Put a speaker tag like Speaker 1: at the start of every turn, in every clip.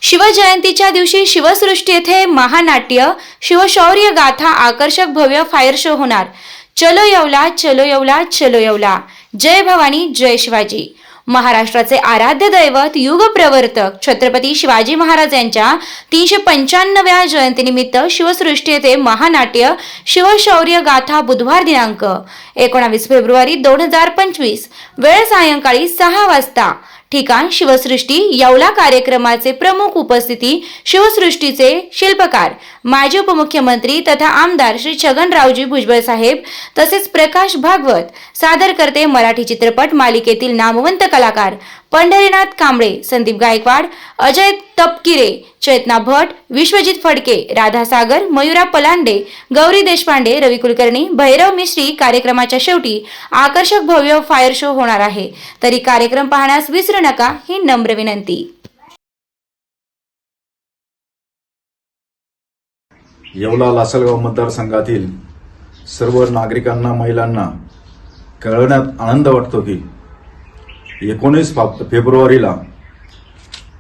Speaker 1: शिवजयंतीच्या दिवशी शिवसृष्टी येथे महानाट्य शिवशौर्य गाथा आकर्षक भव्य फायर शो होणार। चलो येवला चलो येवला चलो येवला। जय भवानी जय शिवाजी। महाराष्ट्राचे आराध्य दैवत युग प्रवर्तक छत्रपती शिवाजी महाराज यांच्या 395व्या जयंतीनिमित्त शिवसृष्टी येथे महानाट्य शिवशौर्य गाथा बुधवार दिनांक 19 फेब्रुवारी 2025 वेळ सायंकाळी 6 वाजता। ठिकाण शिवसृष्टी येवला। कार्यक्रमाचे प्रमुख उपस्थिती शिवसृष्टीचे शिल्पकार माजी उपमुख्यमंत्री तथा आमदार श्री छगनरावजी भुजबळ साहेब तसेच प्रकाश भागवत। सादर करते मराठी चित्रपट मालिकेतील नामवंत कलाकार पंढरीनाथ कांबळे, संदीप गायकवाड, अजय तपकिरे, चेतना भट, विश्वजित फडके, राधा सागर, मयुरा पलांडे, गौरी देशपांडे, रवी कुलकर्णी, भैरव मिश्री। कार्यक्रमाच्या शेवटी आकर्षक भव्य फायर शो होणार आहे, तरी कार्यक्रम पाहण्यास विसरू नका ही नम्र विनंती।
Speaker 2: येवला लासलगाव मतदारसंघातील सर्व नागरिकांना, महिलांना कळवण्यात आनंद वाटतो की 19 फेब्रुवारीला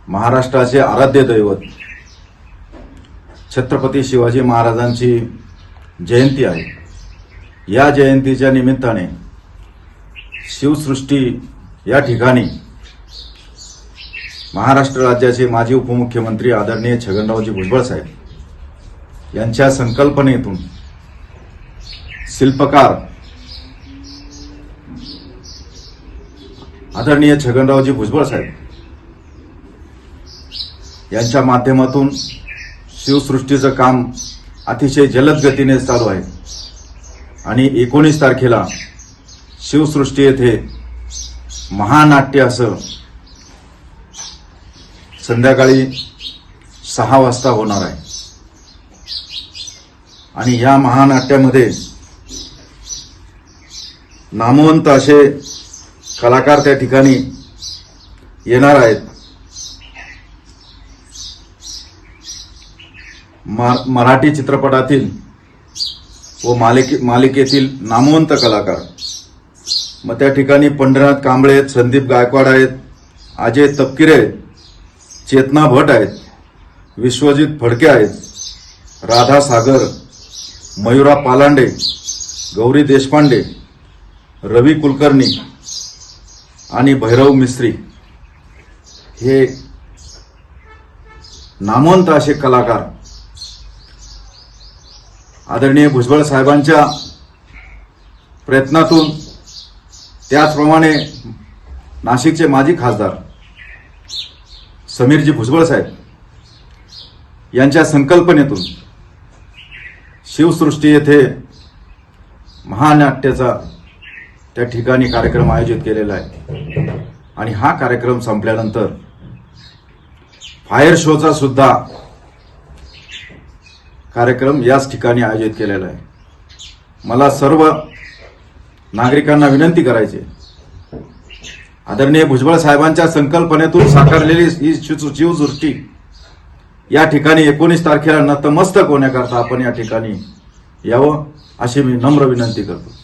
Speaker 2: महाराष्ट्राचे आराध्य दैवत छत्रपती शिवाजी महाराजांची जयंती आहे। या जयंतीच्या निमित्ताने शिवसृष्टी या ठिकाणी महाराष्ट्र राज्याचे माजी उपमुख्यमंत्री आदरणीय छगनरावजी भुजबळ साहेब यांच्या संकल्पनेतून शिल्पकार आदरणीय छगनरावजी भुजबळ साहेब यांच्या माध्यमातून शिवसृष्टीचं काम अतिशय जलद गतीने चालू आहे आणि 19 तारखेला शिवसृष्टी येथे महानाट्य असं संध्याकाळी 6 वाजता होणार आहे आणि या महानाट्यामध्ये नामवंत असे कलाकार त्या ठिकाणी येणार आहेत। मराठी चित्रपटातील व मालिकेतील नामवंत कलाकार। मग त्या ठिकाणी पंढरीनाथ कांबळे आहेत, संदीप गायकवाड आहेत, अजय तपकिरे, चेतना भट आहेत, विश्वजित फडके आहेत, राधा सागर, मयुरा पालांडे, गौरी देशपांडे, रवी कुलकर्णी आणि भैरव मिश्री हे नामवंत असे कलाकार आदरणीय भुजबळ साहेबांच्या प्रयत्नातून, त्याचप्रमाणे नाशिकचे माजी खासदार समीरजी भुजबळ साहेब यांच्या संकल्पनेतून शिवसृष्टी येथे महानाट्याचा त्या ठिकाणी कार्यक्रम आयोजित केलेला आहे आणि हा कार्यक्रम संपल्यानंतर फायर शोचा सुद्धा कार्यक्रम याच ठिकाणी आयोजित केलेला आहे। मला सर्व नागरिकांना विनंती करायची, आदरणीय भुजबळ साहेबांच्या संकल्पनेतून साकारलेली ही शिवसृष्टी या ठिकाणी 19 तारखेला नतमस्तक होण्याकरता आपण या ठिकाणी यावं अशी मी नम्र विनंती करतो।